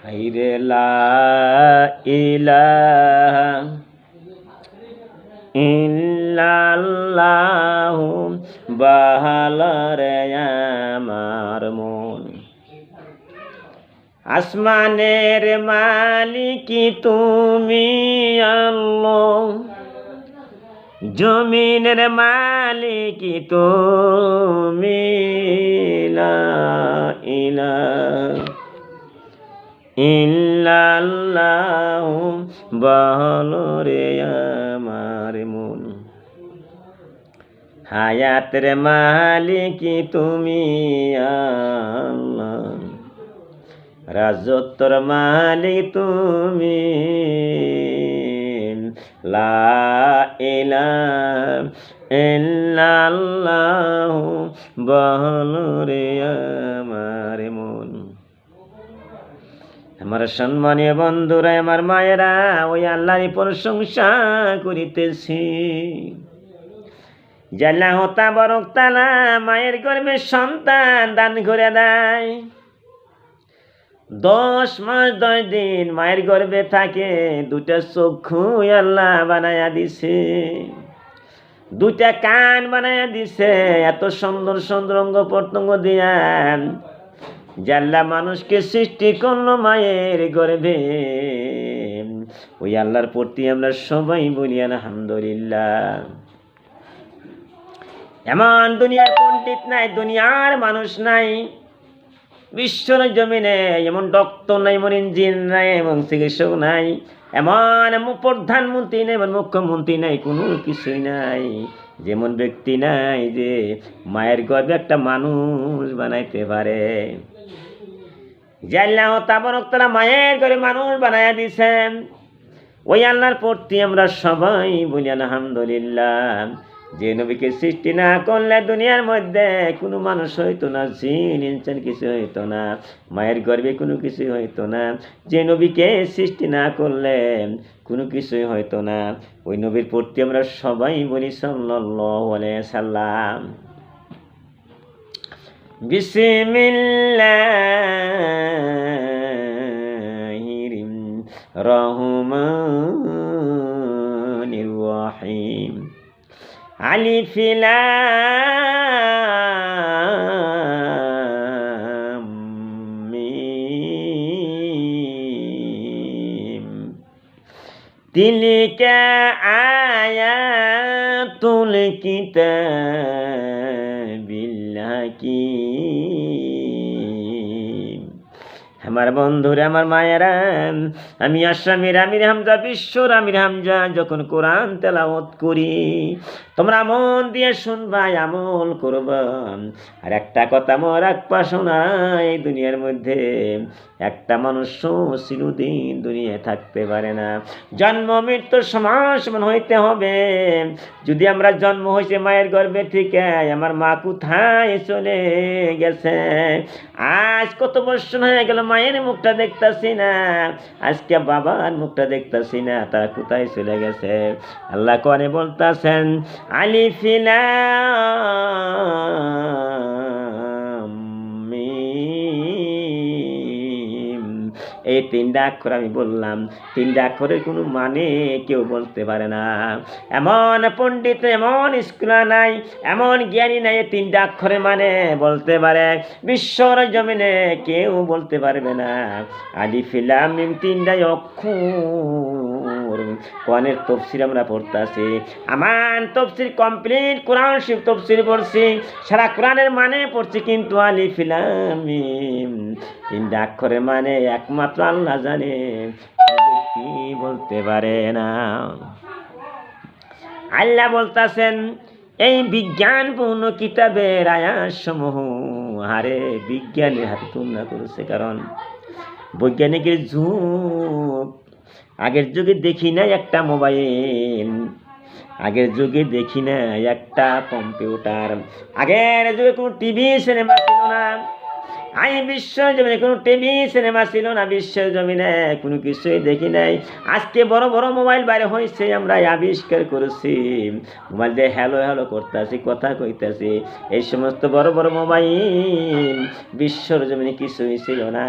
হাইরে লা ইলাহা ইল্লাল্লাহু বাহালারে আমার মন। আসমানের মালিকি তুমি আল্লাহ, জমিনের মালিকি তুমি, লা ইলাহা ইল্লাল্লাহু বহলরে আমার মন। হায়াতের মালিকি তুমি আল্লাহ, রাজত্বর মালিক তুমি, লা ইলাহা ইল্লাল্লাহু বহলরে আমার মন। আমার সম্মানীয় বন্ধুরা, আমার মায়েরা, ওই আল্লাহরই প্রশংসা করিতেছি। জাল্লাহ তাবারক তাআলা মায়ের গর্ভে সন্তান দান করে দেয়। 10 মাস 10 দিন মায়ের গর্ভে থাকে, 2টা চক্ষু আল্লাহ বানায়া দিছে, 2টা কান বানায়া দিছে, এত সুন্দর সুন্দর অঙ্গ প্রত্যঙ্গ দিয়া জাল্লা মানুষকে সৃষ্টি করলো মায়ের গর্ভে। ওই আল্লাহর প্রতি আমরা সবাই বলি আলহামদুলিল্লাহ। এমন দুনিয়ার পণ্ডিত নাই, দুনিয়ার মানুষ নাই, বিশ্বর জমিনে এমন ডক্টর নাই, এমন ইঞ্জিনিয়ার নাই, এমন চিকিৎসক নাই, এমন প্রধানমন্ত্রী নাই, এমন মুখ্যমন্ত্রী নাই, কোনো কিছুই নাই, যেমন ব্যক্তি নাই যে মায়ের গর্ভে একটা মানুষ বানাইতে পারে। জাল্লাহ তাবারক তাআলা মায়ের গর্ভে মানুষ বানায়া দিয়েছেন। ওই আল্লাহর প্রতি আমরা সবাই বলি আলহামদুলিল্লাহ। যে নবীকে সৃষ্টি না করলে দুনিয়ার মধ্যে কোনো মানুষ হইতো না, জিন ইনসান কিছু হইতো না, মায়ের গর্ভে কোনো কিছু হইতো না। যে নবীকে সৃষ্টি না করলে কোনো কিছুই হইতো না। ওই নবীর প্রতি আমরা সবাই বলি সাল্লাল্লাহু আলাইহি সাল্লাম। বিসমিল্লাহির রহমানির রহিম। আলিফ লাম মিম। তিলকা আয়াতুল কিতাবিল হাকীম। আমার বন্ধুরা, আমার মায়েরা, আমি আসামির আমির হামজা, বিশ্বর আমির হামজা যখন কোরআন তেলাওয়াত করি, তোমরা মন দিয়ে শুনবা, আমল করবা। আর একটা কথা মনে রাখবা, শোনা, এই দুনিয়ার মধ্যে একটা মানুষ চিরদিন দুনিয়ায় থাকতে পারে না। জন্ম মৃত্যুর সমান হইতে হবে। যদি আমরা জন্ম হয়েছে মায়ের গর্ভে থেকে, আমার মা কোথায় চলে গেছে, আজ কত বছর হয়ে গেল মায়ের মুখটা দেখতাছি না, আজকে বাবার মুখটা দেখতাছি না, তারা কোথায় চলে গেছে। আল্লাহ কোরআনে বলতাছেন, আলিফ লাম মিম। এই 3টা অক্ষর আমি বললাম, 3টা অক্ষরের কোনো মানে কেউ বলতে পারে না। এমন পণ্ডিত, এমন স্কুলা নাই, এমন জ্ঞানী নাই 3টা অক্ষরের মানে বলতে পারে। বিশ্বর জমিনে কেউ বলতে পারবে না। আলিফ লাম মিম 3টা অক্ষর। কোরআনের তফসির আমরা পড়তাছি, আমার তফসির কমপ্লিট, কোরআন শরীফ তফসির পড়ছি, সারা কোরআনের মানে পড়ছি, কিন্তু আলিফ লাম মিম 3টা অক্ষরের মানে একমাত্র আল্লাহ জানে, কি বলতে পারে না। আল্লাহ বলতাছেন, এই বিজ্ঞানপূর্ণ কিতাবের আয়াতসমূহ হারে বিজ্ঞানের হাতে তুলনা করেছে। কারণ বৈজ্ঞানিকের যুগ, আগের যুগে দেখি না একটা মোবাইল, আগের যুগে দেখি না একটা কম্পিউটার, আগের যুগে কোনো টিভি সিনেমা ছিল না, আমি বিশ্ব জমিনে কোনো টিভি সিনেমা ছিল না, বিশ্বের জমিনে কোনো কিছুই দেখি নাই। আজকে বড় বড় মোবাইল বাইরে হয়েছে, আমরা আবিষ্কার করেছি, মোবাইল দিয়ে হ্যালো হ্যালো করতেছি, কথা কইতেছি। এই সমস্ত বড় বড় মোবাইল বিশ্বর জমিনে কিছুই ছিল না,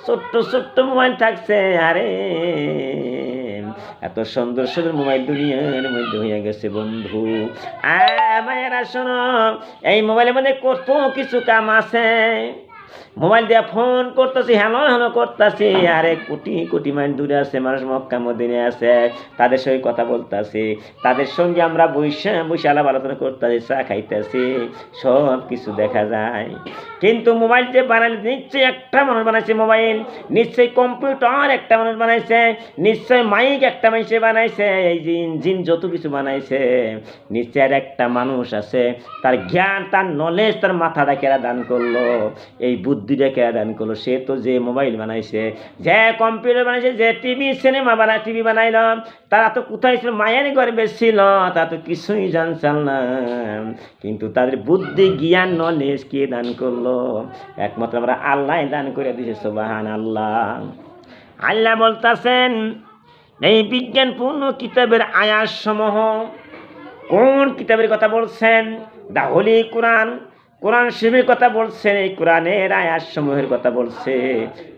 ছোট্ট ছোট্ট মোবাইল থাকছে। আরে এত সুন্দর সুন্দর মোবাইল দুনিয়ার মধ্যে হয়ে গেছে বন্ধু। মায়েরা শোনো, এই মোবাইলের মধ্যে কত কিছু কাম আছে। মোবাইল দিয়ে ফোন করতেছি, হ্যালো হ্যালো করতেছি, আরে কোটি কোটি মাইল দূরে আছে মানুষ, মক্কা মদিনে আছে, তাদের সঙ্গে কথা বলতেছি, তাদের সঙ্গে আমরা বসে বসে আলাপ আলোচনা করতেছি, চা খাইতেছি, সব কিছু দেখা যায়। কিন্তু মোবাইল যে বানালে নিশ্চয়ই একটা মানুষ বানাইছে, মোবাইল নিশ্চয়ই কম্পিউটার একটা মানুষ বানাইছে, নিশ্চয়ই মাইক একটা মানুষে বানাইছে, এই যে ইঞ্জিন যত কিছু বানাইছে নিশ্চয় আর একটা মানুষ আছে, তার জ্ঞান, তার নলেজ, তার মাথাটা কেরা দান করলো, এই বুদ্ধিটা কেরা দান করলো। সে তো যে মোবাইল বানাইছে, যে কম্পিউটার বানাইছে, যে টিভি সিনেমা টিভি বানাইল, তারা তো কোথায় ছিল, মায়ের গর্বে ছিল, তারা তো কিছুই জানছেন না। কিন্তু তাদের বুদ্ধি, জ্ঞান, নলেজ কে দান করলো? একমাত্র আমরা আল্লাহ দান করে দিয়েছে। সুবহানাল্লাহ। আল্লাহ বলতেছেন এই বিজ্ঞানপূর্ণ কিতাবের আয়াত সমূহ, কোন কিতাবের কথা বলছেন? দা হোলি কোরআন, কোরআন শরীফের কথা বলছেন, এই কোরআনের আয়াত সমূহের কথা বলছে।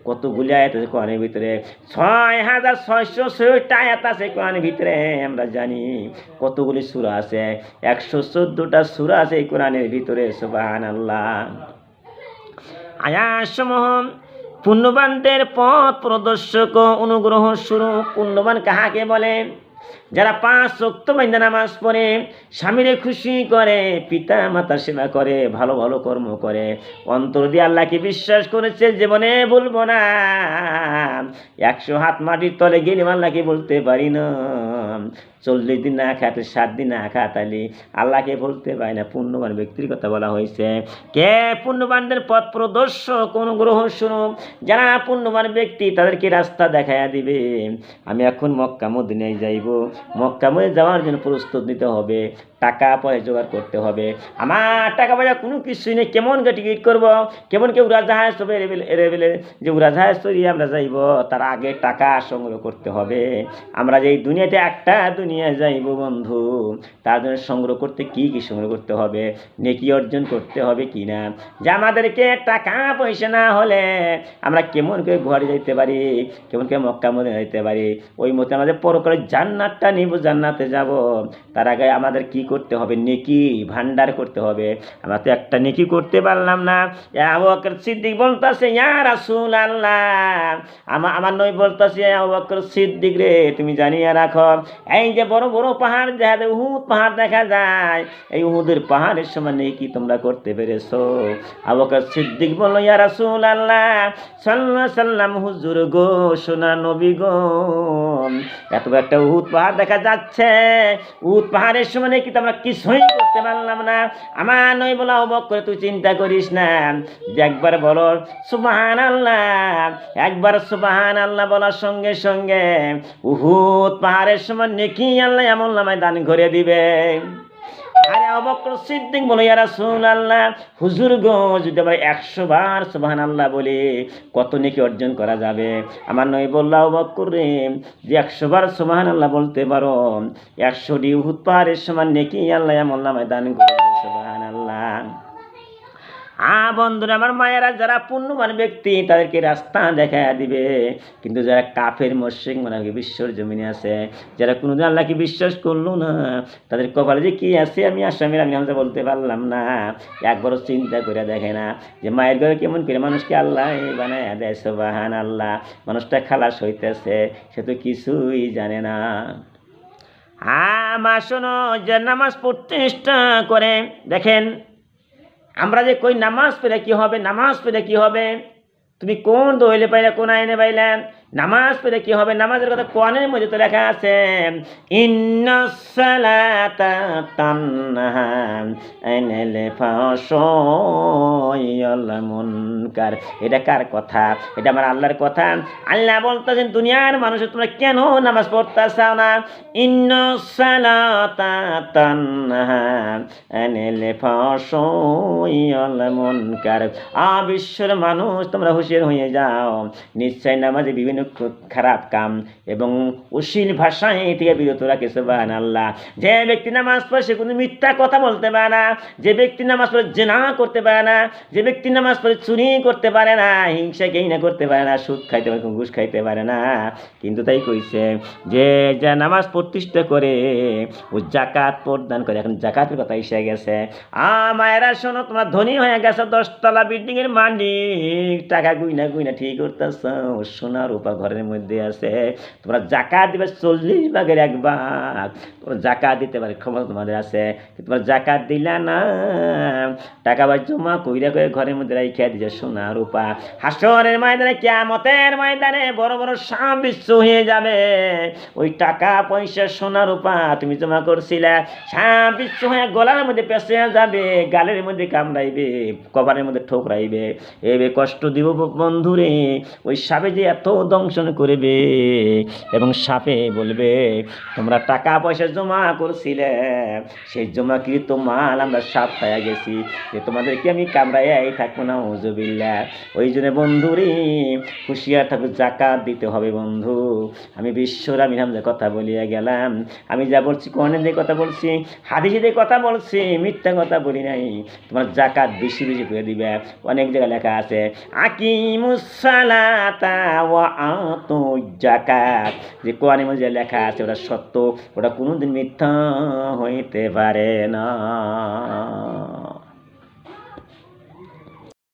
কতগুলি আয়াত আছে কোরআনের ভিতরে? 6666 আয়াত আছে কোরআনের ভিতরে, আমরা জানি। কতগুলি সূরা আছে? 114টা সূরা আছে এই কোরআনের ভিতরে। সুবহানাল্লাহ। আয়াত সমূহ পুণ্যবানদের পথ প্রদর্শক, অনুগ্রহ স্বরূপ। পুণ্যবান কাহাকে বলে? যারা 5 ওয়াক্ত বাইন্দা নামাজ পড়ে, স্বামীরে খুশি করে, পিতা মাতা সেবা করে, ভালো ভালো কর্ম করে, অন্তর দিয়ে আল্লাহকে বিশ্বাস করেছে, জীবনে বলবো না, 100 হাত মাটির তলে গেলে আল্লাহকে বলতে পারি না, 40 দিন না খাতে 7 দিন না খাতালি আল্লাহকে বলতে পারি না। পুণ্যবান ব্যক্তির কথা বলা হয়েছে। কে পুণ্যবানদের পথ প্রদর্শক, অনুগ্রহ স্বরূপ। যারা পুণ্যবান ব্যক্তি তাদেরকে রাস্তা দেখাইয়া দিবে। আমি এখন মক্কা মদিনায় যাইব, মক্কা মদিনায় যাওয়ার জন্য প্রস্তুত নিতে হবে, টাকা পয়সা জোগাড় করতে হবে। আমার টাকা পয়সা কোনো কিছুই নেই, কেমন করে টিকিট করবো, কেমন কে উড়াজাহাজ হবে, এরেবেলে যে উড়াজাহাজ তৈরি আমরা যাইব, তার আগে টাকা সংগ্রহ করতে হবে। আমরা যে এই দুনিয়াতে একটা দুনিয়া যাইব বন্ধু, তার জন্য সংগ্রহ করতে কি কি সংগ্রহ করতে হবে, নেকি অর্জন করতে হবে কি না, যে আমাদেরকে টাকা পয়সা না হলে আমরা কেমন করে ঘরে যাইতে পারি, কেমন করে মক্কা মদিনা যাইতে পারি, ওই মতে আমাদের পরকালে জান্নাতটা নিব, জান্নাতে যাব। তার আগে আমাদের কি করতে হবে? নেকি ভান্ডার করতে হবে। আমরা তো একটা নেকি করতে পারলাম না। আবু বকর সিদ্দিক বলতেছে, ইয়া রাসূলুল্লাহ, আমার নবী বলতেছে, আবু বকর সিদ্দিক রে, তুমি জানিয়ে রাখো, এই যে বড় বড় পাহাড়, যাদের উহুদ পাহাড় দেখা যায়, এই উহুদের পাহাড়ের সমান নেকি তোমরা করতে পেরেছো? আবু বকর সিদ্দিক বলল, ইয়া রাসূলুল্লাহ সাল্লাল্লাহু আলাইহি সাল্লাম, হুজুর গো, সোনার নবী গো, এত একটা উহুদ পাহাড় দেখা যাচ্ছে, উহুদ পাহাড়ের সমান কি আমরা কিছুই করতে পারলাম না। আমার নই বলা অবাক করে, তুই চিন্তা করিস না, যে একবার বলো সুবহানাল্লাহ, একবার সুবহানাল্লাহ বলার সঙ্গে সঙ্গে উহুদ পাহাড়ের সমান নেকি আল্লাহ এমন নামায় দান করে দিবে। আরে আবু বকর সিদ্দিক বলে, ইয়া রাসূলুল্লাহ, হুজুর গো, যদি আমরা 100 বার সুবহানাল্লাহ বলি কত নেকি অর্জন করা যাবে? আমার নবী বলল, আবু বকর রে, যে 100 বার সুবহানাল্লাহ বলতে পারো, 100টি উহুদ পাহাড়ের সমান নেকি আল্লাহ এমন নামায় দান করে দিবে। সুবহানাল্লাহ। বন্ধুরা আমার, মায়েরা, যারা পুণ্যবান ব্যক্তি তাদেরকে রাস্তা দেখাইয়া দিবে। কিন্তু যারা কাফের মুশরিক মানে বিশ্বর জমিনে আছে, যারা কোনোদিন আল্লাহকে বিশ্বাস করলো না, তাদের কপালে যে কি আছে আমি আসামির আমি হামজা বলতে পারলাম না, একবারও চিন্তা করে দেখে না যে মায়ের ঘরে কেমন করে মানুষকে আল্লাহ বানায় দেয়। সুবহানাল্লাহ। মানুষটা খালাস হইতেছে, সে তো কিছুই জানে না। মা শোনো, যে নামাজ পড়তে চেষ্টা করে, দেখেন আমরা যে কই নামাজ পড়ে কি হবে, নামাজ পড়ে কি হবে, তুমি কোন দলিলে পাইলে, কোন আইনে পাইলে? নামাজ পড়ে কি হবে? নামাজের কথা কোরআনের মধ্যে তো লেখা আছে, ইন্নাস সালাতা তানহা আনিল ফাহশাই ওয়াল মুনকার। এটা কার কথা? এটা আমার আল্লাহর কথা। আল্লাহ বলতেছেন, দুনিয়ার মানুষ তোমরা কেন নামাজ পড়তে চাও না? ইন্নাস সালাতা তানহা আনিল ফাহশাই ওয়াল মুনকার। বিশ্বের মানুষ তোমরা হুঁশিয়ার হয়ে যাও, নিশ্চয় নামাজে বিভিন্ন খারাপ কাম এবং অশ্লীল ভাষায় থেকে বিরত রাখে। সুবহানাল্লাহ। যে ব্যক্তি নামাজ পড়ে সে কোনো মিথ্যা কথা বলতে পারে না, যে ব্যক্তি নামাজ পড়ে জিনা করতে পারে না, যে ব্যক্তি নামাজ পড়ে চুরি করতে পারে না, হিংসা ঘৃণা করতে পারে না, সুদ খাইতে পারে, ঘুষ খাইতে পারে না। কিন্তু তাই কইছে যে যা নামাজ প্রতিষ্ঠা করে ও জাকাত প্রদান করে। এখন জাকাতের কথা এসে গেছে। মায়েরা শোনো, তোমরা ধনী হয়ে গেছে, 10তলা বিল্ডিং এর মালিক, টাকা গুইনা গুইনা ঠিক করতেছ, সোনা রূপা ঘরের মধ্যে আছে, তোমরা জাকাত দিবে 40 ভাগের 1 ভাগ। তোমরা জাকাত দিতে পারে ক্ষমতা তোমাদের আছে, তোমরা জাকাত দিলা না, টাকা পয়সা জমা কইরা করে ঘরের মধ্যে রাইখা দিছে সোনা রূপা। হাসরের ময়দানে, কিয়ামতের ময়দানে বড় বড় সাপ বিশ্ব হয়ে যাবে। ওই টাকা পয়সা সোনা রূপা তুমি জমা করছিলে, সাপ বিশ্ব হয়ে গলার মধ্যে পেঁচে যাবে, গালের মধ্যে কামড়াইবে, কপালের মধ্যে ঠোকরাইবে। এবে কষ্ট দিব বন্ধুরে। ওই সাপে যে এত দংশন করবে এবং সাপে বলবে, তোমরা টাকা পয়সা জমা করছিলে, সেই জমাকৃত মাল আমরা সাপ খাইয়া গেছি, যে তোমাদেরকে আমি কামড়াইয়াই থাকবো না। ওযুবিল্লাহ। ওই জন্য বন্ধুরে হুঁশিয়ার থাকবে, জাকাত দিতে হবে বন্ধু। আমি বিশ্বর আমি হামজা কথা বলিয়া গেলাম। আমি যা বলছি কোরআনে দিয়ে কথা বলছি, হাদিসে দিয়ে কথা বলছি, মিথ্যা কথা বলি নাই। তোমার জাকাত বেশি বেশি করে দিবে। অনেক জায়গায় লেখা আছে, আকিমুস সালাতা ওয়া আতুজ যাকাত। যে কোরআনের মধ্যে লেখা আছে ওটা সত্য, ওটা কোনোদিন মিথ্যা হইতে পারে না।